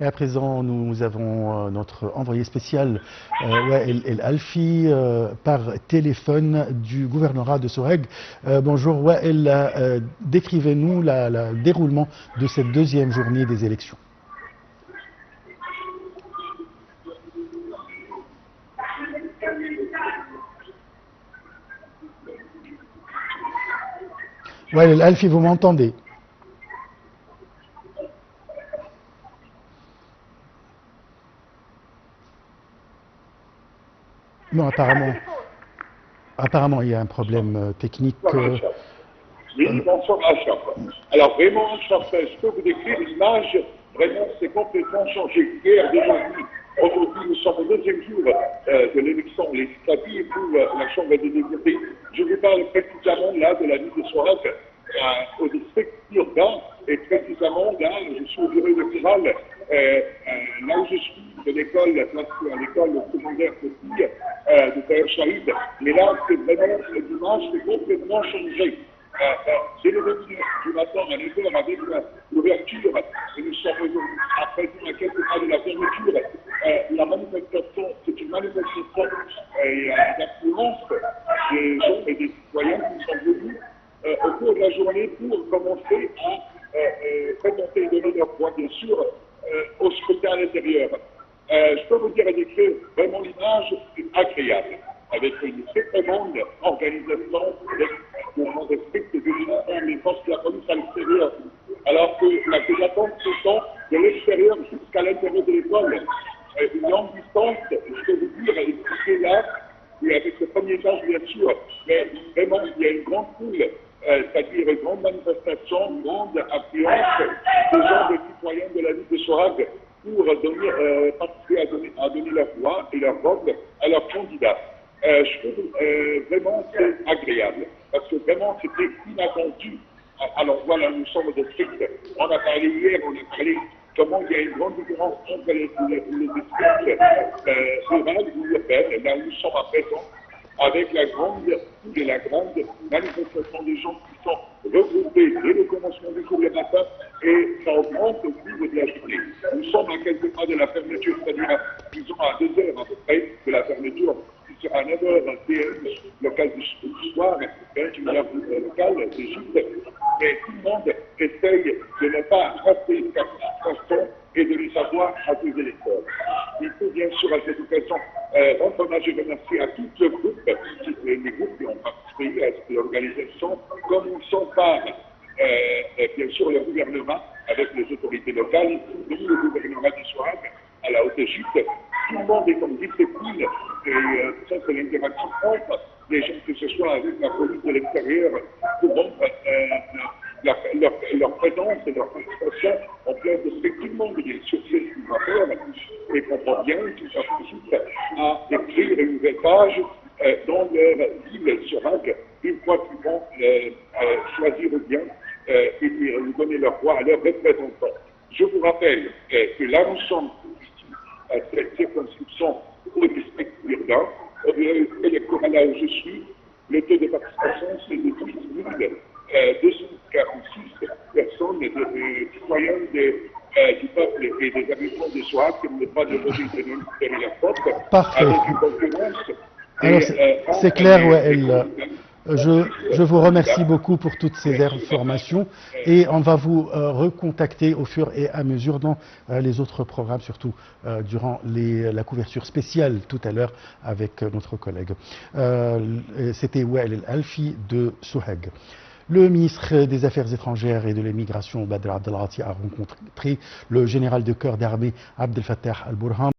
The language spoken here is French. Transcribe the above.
Et à présent, nous avons notre envoyé spécial, Wael El Alfi, par téléphone du gouvernorat de Sohag. Bonjour Wael, décrivez-nous le déroulement de cette deuxième journée des élections. Wael El Alfi, vous m'entendez? Non, apparemment, il y a un problème technique. Oui, bonsoir Achat. Alors vraiment, je peux vous décrire l'image, vraiment c'est complètement changé. Hier, aujourd'hui, nous sommes au deuxième jour de l'élection législative pour la Chambre des députés. Je vous parle précisément là de la ville de Sohag, au district urbain, et précisément là, je suis au bureau électoral, là où je suis, de l'école, à l'école secondaire de filles de Taher Shahid. Mais là, c'est vraiment, l'image c'est complètement changé. Dès le début du matin, à 9h, avec l'ouverture, et nous sommes à présent à quelques pas de la fermeture, la manifestation, c'est une manifestation d'affluence des gens et des citoyens qui sont venus au cours de la journée pour commencer à présenter et donner leur voix, bien sûr, au scrutin à l'intérieur. Je peux vous dire et décrire vraiment l'image agréable, avec une très grande organisation de stricte vigilance des forces de la police à l'extérieur, alors que la vigilance se sent de l'extérieur jusqu'à l'intérieur de l'école. Une longue distance, je peux vous dire, expliquer là, et avec le premier étage bien sûr, mais vraiment il y a une grande foule, c'est-à-dire une grande manifestation, une grande affluence des gens, des citoyens de la ville de Sohag pour participer à donner leur voix et leur vote à leur candidat. Je trouve vraiment c'est agréable, parce que vraiment c'était inattendu. Alors voilà, nous sommes de district. On a parlé hier, on a parlé comment il y a une grande différence entre les districts ruraux ou urbains. Là où nous sommes à présent, avec la grande manifestation des gens qui sont regroupés dès le commencement du jour le matin, et ça augmente au cours de la journée. Nous sommes à quelques pas de la fermeture, c'est-à-dire disons à 2 heures à peu près de la fermeture, qui sera à 9h PM local du soir, 21h local d'Égypte. Mais tout le monde essaye de ne pas rater cette manifestation et de les avoir à tous les électeurs. Il faut bien sûr à cette occasion rendre hommage et remercier à tout le groupe, les groupes qui ont participé à cette organisation, comme nous sommes par bien sûr le gouvernement avec les autorités locales, nous le gouvernement du Sohag à la Haute-Égypte. Tout le monde est comme discipline et ça c'est l'interaction entre les gens, que ce soit avec la police de l'extérieur, pour rompre leur présence et leur participation en plein de ce que tout le monde bien sûr sait ce qu'il va faire et comprend bien tout ça consiste à écrire une nouvelle page dans leur ville Sohag une fois qu'ils vont choisir bien et puis donner leur voix à leurs représentants. Je vous rappelle que là nous sommes à cette circonscription au district urbain, au bureau électoral là où je suis, le taux de participation c'est de 12 246 personnes, de citoyens du peuple et des habitants de Sohag qui ont le droit de voter de leur vote. Parfait. Avec une concurrence. Alors c'est clair, Wael. Je vous remercie beaucoup pour toutes ces informations et on va vous recontacter au fur et à mesure dans les autres programmes, surtout durant la couverture spéciale tout à l'heure avec notre collègue. C'était Wael El Alfi de Sohag. Le ministre des Affaires étrangères et de l'immigration, Badr Abdelghati, a rencontré le général de corps d'armée Abdel Fattah al-Burhan.